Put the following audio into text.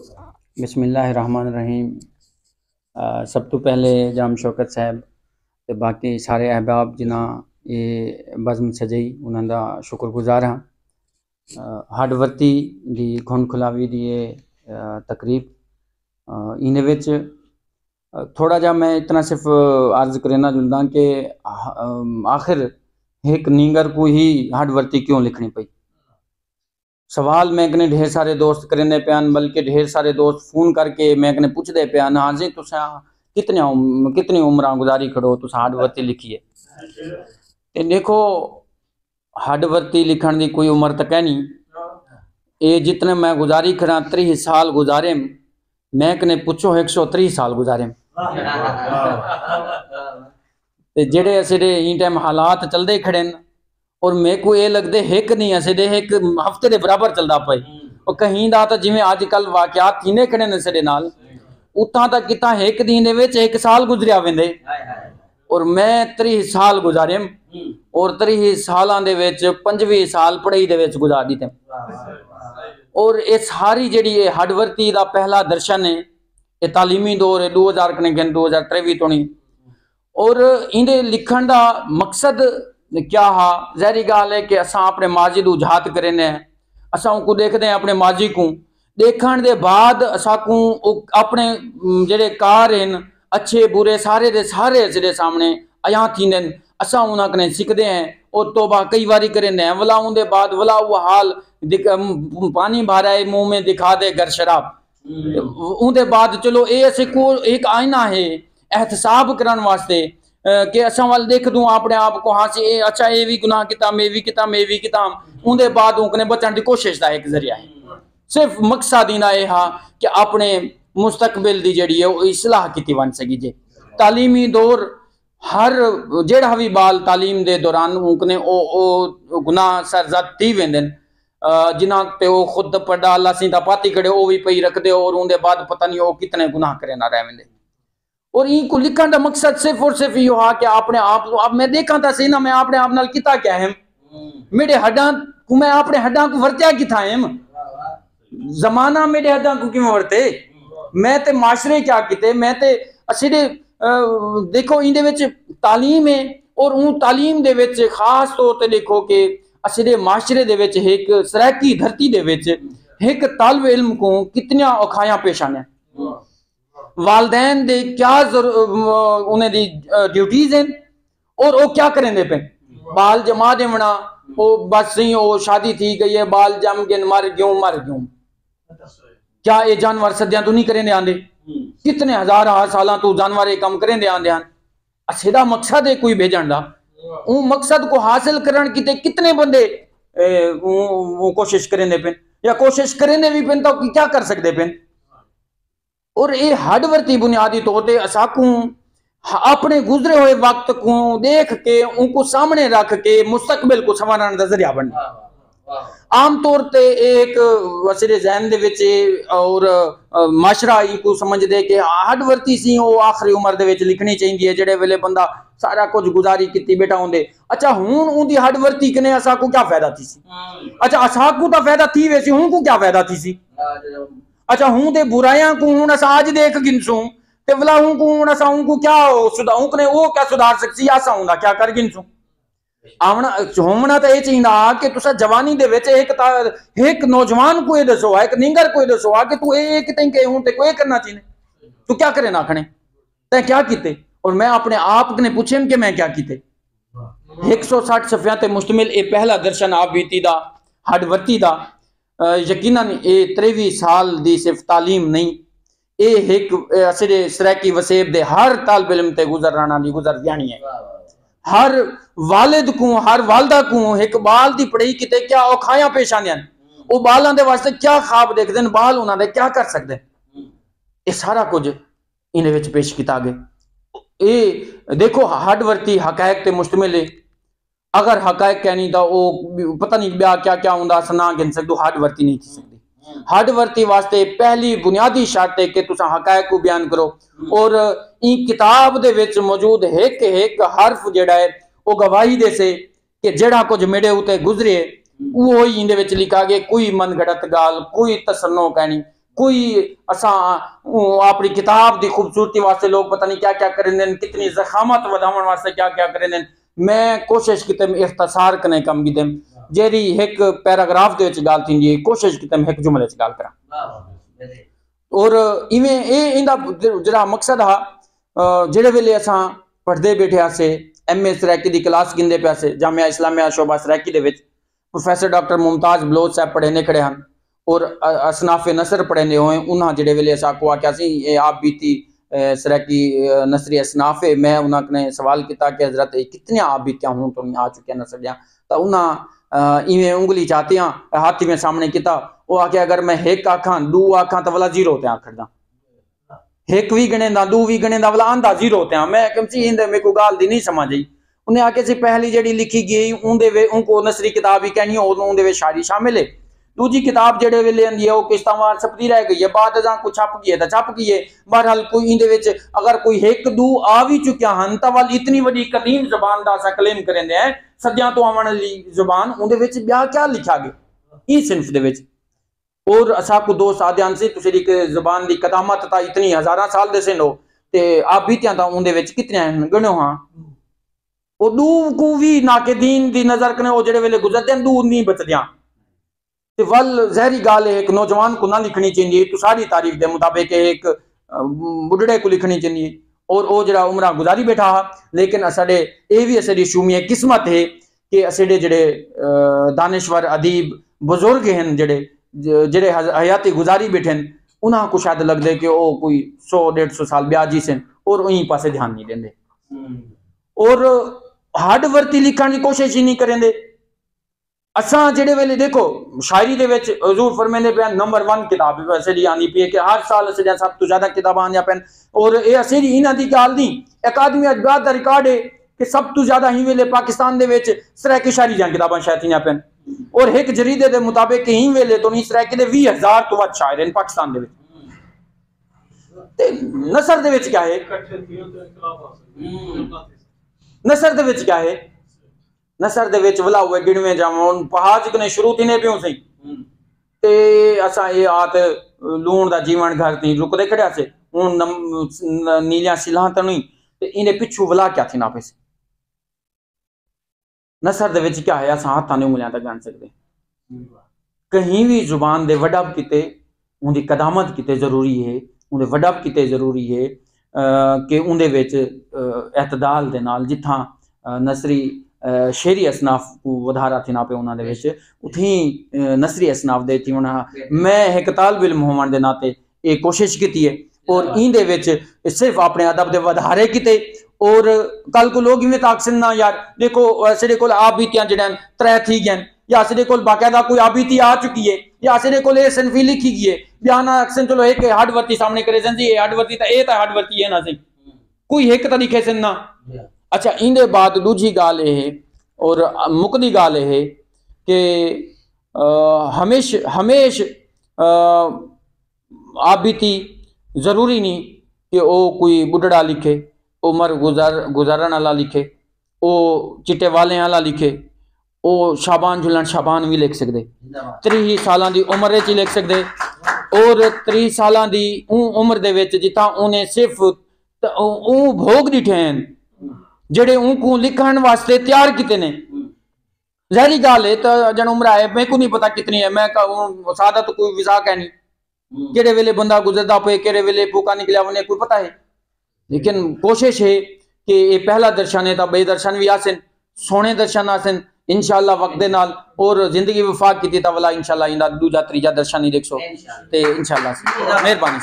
बिस्मिल्लाहिर्रहमानिर्रहीम। सब तो पहले जाम शौकत साहब ते बाकी सारे अहबाब जिन्हां ये बज़म सजई उन्हां दा शुक्रगुजार हाँ। हडवर्ती दी खुन खुलावी दी ये तकरीब इन्हें विच थोड़ा जा मैं इतना सिर्फ अर्ज करना जुलदा कि आखिर एक नींगर को ही हडवर्ती क्यों लिखनी पई। सवाल मैं कने ढेर सारे दोस्त करने प्यान, बल्कि ढेर सारे दोस्त फोन करके मैं कने पूछते प्यान, हाँ जी तुसा कितनी उम्र गुजारी खड़ो तुसा हडवर्ती लिखिए। देखो हडवर्ती लिखण की कोई उम्र तक है नहीं, ये जितने मैं गुजारी खड़ा 30 साल गुजारे, मैं कने पूछो 130 साल गुजारे। जेड़े असेडे इन टाइम हालात चलते खड़े न और मेरे को ये लगते एक नहीं असेडे एक हफ्ते के बराबर चलता पे और कहीं दा तो जिवें अजकल वाकयात थीने खड़े न असेडे नाल उतां तक किता एक दिन विच 1 साल गुजरिया वेंदे और मैं 30 साल गुजारे और 30 सालां दे विच 25 साल पढ़ाई दे विच गुजार दिते। और ये सारी जिहड़ी हडवर्ती दा पहला दर्शन है ये तालीमी दौर है 2000 कने 2023 तो नहीं। और इहदे लिखण दा मकसद क्या हा, जहरी गाल है कि असा अपने माजी को उजात करें, असा उनको देखते हैं अपने माजी को देखण दे बाद असा को अपने जेडे कार हैं अच्छे बुरे सारे दे सारे असीं सामने अयां थींदे असा उन्हां कने सीखते हैं और तोबा कई बारी करें वला उनके बाद वला वो हाल पानी भराए मुंह में दिखा दे घर शराब उनके बाद चलो ये असीं को एक आईना है एहतसाब करने वास्ते कि असा वाल देख दूँ अपने आप को, हाँ से अच्छा ये भी गुनाह किता मैं भी किता मैं भी किता, उनके बाद उनके बचने की कोशिश का एक जरिया है। सिर्फ मकसद इना यह हा कि अपने मुस्तकबिल की जी है वो इसलाह की बन सकी जे। तालीमी दौर हर जेड़ा भी बाल तालीम के दौरान उनकने ओ गुनाह सरजद थी वेंदे जिन्हां ते वो खुद पढ़ा अल्लाह सीधा पाती खड़े वो भी पई रखते और उनके बाद पता नहीं वो कितने गुनाह करे ना रह वेंदे। और इनको लिखण का मकसद सिर्फ और सिर्फ यो हा कि अपने आप अब मैं देखा था सही ना मैं अपने आप नाल किता क्या है, मेरे हड्डां को मैं अपने हड्डां को वरत्या किथा है, जमाना मेरे हड्डां को किवें वरते, मैं ते माशरे क्या किते, मैं ते असीडे देखो इंदे विच तालीम है और उन तालीम दे विच खास तौर ते देखो कि असीडे माशरे दे विच एक सराकी धरती दे विच एक तालिब इल्म को कितनियां औखायां पेश आने, वालदैन दे क्या उन्हें दी ड्यूटीज हैं और वो क्या करें पे बाल जमा देवना वो बस ही वो शादी थी गई है बाल जम गए मर क्यों क्या ये जानवर सद्या तो नहीं करें आंदे, कितने हजार साल तू जानवर ये कम करें आंदे हैं। असीदा मकसद है कोई भेजन का वो मकसद को हासिल करन किते कितने बंदे वो कोशिश करें पे या कोशिश करें भी पे तो क्या कर सकते पे। और ये हडवर्ती बुनियादी तौर पर असाकू अपने गुजरे हुए वक्त को देख के उनको सामने रख के मुस्तकबिल को संवारने का जरिया बन। आम तौर पर एक वसीले जहन दे विच और माशरा इनको समझ दे कि हडवर्ती सी वो आखिरी उम्र दे विच लिखनी चाहिए है जेड़े वेले बंदा सारा कुछ गुजारी की बैठा होंदे। अच्छा हुण उनकी हडवर्ती कने असाकू क्या फायदा थी सी, अच्छा असाकू तो फायदा थी वैसे हुण को क्या फायदा थी सी। अच्छा हूं दे बुराइयां को हूं असा आज देख गिनसू ते वला हूं को हूं असा हूं को क्या सुधार हूं कने वो क्या सुधार सकसी आसा हुंदा क्या कर गिनसू। आवना होमना तो ये चाहिदा कि तुसा जवानी दे विच एक नौजवान को ये दसो एक निंगर को ये दसो कि तू ये किते के हूं ते कोई करना चाहिए तू क्या करे ना खणे ते क्या कीते। और मैं अपने आप ने पूछे कि मैं क्या कीते। 160 सफियां ते मुश्तमिल ये पहला दर्शन आप बीती दा हडवर्ती दा यकीनन ये 23 साल दी सिर्फ तालीम नहीं ये एक असरे सराकी वसेब दे हर तालिब इल्म ते गुजरना दी गुजर जानी है। हर वालिद को हर वालदा को एक बाल दी पढ़ाई किते क्या औखायां पेश आंदियां वो बालां दे वास्ते क्या ख्वाब देखदे न बाल उन्हां दे क्या कर सकदे ये सारा कुछ इन्हें विच पेश किया गया। ये देखो हडवर्ती हकायक ते मुश्तमिल है, अगर हकायक कहनी तो वो पता नहीं ब्याह क्या क्या होंदा अस ना गिन सकदो हडवर्ती नहीं थी सकदी। हडवर्ती वास्ते पहली बुनियादी शर्त है कि तुसा हकायक को बयान करो और इन किताब दे विच मौजूद एक हर्फ जेड़ा है वो गवाही दे से कि जेड़ा कुछ मेरे उते गुजरे वो ही इंदे विच लिखा गया, कोई मन घड़त गाल कोई तसन्नो कहनी कोई असा अपनी किताब की खूबसूरती वास्ते लोग पता नहीं क्या क्या करें, कितनी जखामत वधावन वास्ते क्या क्या करें। मैं कोशिश की इख्तसार करने कम की जेरी एक पैराग्राफ के गाल थी, कोशिश की एक जुमले च गाल करा। और इवें इंदा जरा मकसद हा, जेड़े वेले असा पढ़ते बैठे आसे MA सरैकी की क्लास गिनते पे आसे जामिया इस्लामिया शोबा सरैकी दे विच प्रोफैसर डॉक्टर मुमताज बलोच साहब पढ़े खड़े हैं और असनाफे नसर पढ़े हुए उन्हें जेड़े वेले असा को आख्या सी ये आप बीती सरैकी नसरी असनाफे। मैं उन्होंने सवाल किया कि हजरत कितने आप बीतियाँ हूँ तो आ चुके नसर दियाँ, तो उन्हें इवें उंगली चाहती हाथी में सामने किया। वो आख्या अगर मैं एक आखा दू आखा तो वाला जीरो ते आखर दा, एक भी गणे दा दू भी गणे दा वाला आंदा जीरो ते। मैं कमसी इंदे मेरे को गाल दी नहीं समझ आई। उन्हें आख्या सी पहली जड़ी लिखी गई उनको नसरी किताब ही कहनी उन्हें शायरी शामिल है। दूजी किताब जेड़े वेले आंदी है वो किश्तावार छपती रह गई है, बाद कुछ छप गई है तो छप गई है। बहरहाल कोई इंदे विच अगर कोई एक दू आ भी चुकिया हन तो वाल इतनी बड़ी कदीम जबान दा असा क्लेम करेंदे हैं सदियां तो आवन वाली जुबान उहदे विच ब्याह क्या लिखा गया इस सिंफ दे विच। और असा को दोस्त आद्यान से तुसी दी जुबान दी कदामत ता इतनी हजारा साल दे से नो ते आप बीतियां ता उहदे विच कितने गणो हां। वो दू को भी नाके दीन दी नजर कने वो जेड़े वेले गुजरदे दू नहीं बचदियां ते वल जहरी गाल एक नौजवान को ना लिखनी चाहिए तो सारी तारीफ के मुताबिक एक बुढ़ड़े को लिखनी चाहिए और वो जरा उम्र गुजारी बैठा हा। लेकिन साडे ये भी असाडी शूमी किस्मत है कि असाडे जेड़े दानिश्वर अदीब बुजुर्ग हैं जेड़े जेड़े हयाती गुजारी बैठे उन्हें को शायद लगदे कि वो कोई 100-150 साल ब्याजी से और वहीं पासे ध्यान नहीं देंगे और हार्ड वर्ती लिखने की कोशिश ही नहीं करेंगे। असा जेड़े वेले देखो शायरी दे विच हुजूर फरमांदे पे नंबर 1 किताब असेडी आनी पई कि हर साल असेडी सब तो ज्यादा किताबां आंदियां पेन और ये असेडी इन्हां दी गल नहीं अकादमी अजबाद दा रिकॉर्ड है कि सब तो ज्यादा ही वेले पाकिस्तान दे विच सरैकी शायरी दी किताबां शायद थियां पेन और एक जरीदे दे मुताबिक ही वेले तो नहीं सरैकी दे 20,000 तो वध शायर हैं पाकिस्तान दे विच। ते नसर दे विच क्या है, नसर दे विच क्या है, नसर दे विच वला हुए गिणवे जावन पहाज कने शुरू थी ने पियो सही ते असा ये आत लूण दा जीवन घर थी रुकदे खड़या से हुन नीलियां सिलां त नहीं ते इने पिछू वला क्या थी ना पे से। नसर दे विच क्या है असा हाथां ने उंगलियां तक गण सकदे कहीं भी जुबान दे वडब किते उंदी कदामत किते जरूरी है, उंदे वडब किते जरूरी है कि उंदे विच एतदाल दे नाल जिथां नसरी शेरी असनाफ को वधारा थी ना पे उन्होंने विच उठी नसरी असनाफ दे थी मैं एक तालिब इल्म होवन दे नाते ये कोशिश की है और इंदे विच सिर्फ अपने अदब दे वधारे किते और कल को लोग इवें ताकसन ना यार देखो सिरे कोल आप बीतियां जेड़े त्रै थी गए या सिरे कोल बाकायदा कोई आबीती आ चुकी है या सिरे कोल ये सनफी लिखी गई है बयाना अक्सर चलो एक हार्डवर्ती सामने करे सन जी हार्डवर्ती ता ए ता हार्डवर्ती है ना सही कोई एक तरीके से ना। अच्छा इंदे बाद दूजी गाल है और मुकदी गाल है कि हमेश हमेश आबीती जरूरी नहीं कि वो कोई बुढ़ड़ा लिखे उम्र गुजारन वाला लिखे वो चिट्टे वाले वाला लिखे वो शाबान झुलन शाबान भी लिख सकते 30 साल की उम्र च लिख सकते और 30 साल की उम्र दे विच जिता उन्हें सिर्फ भोग दिठे हैं जेड़े उनको लिखण वास्ते तैयार किते ने। जहरी गाल है तो जन उम्र है मेरे को नहीं पता कितनी है मैं सादा तो कोई विसाख है नहीं केड़े वेले बंदा गुजरदा पे केड़े वेले भूखा निकलिया वने कोई पता है। लेकिन कोशिश है कि ये पहला दर्शन है तो बे दर्शन भी आसन सोने दर्शन आसन इंशाअल्लाह वक्त दे नाल और जिंदगी वफाक की ता वाला इंशाअल्लाह इंदा दूजा तीजा दर्शन ही देखो ते इंशाअल्लाह मेहरबानी।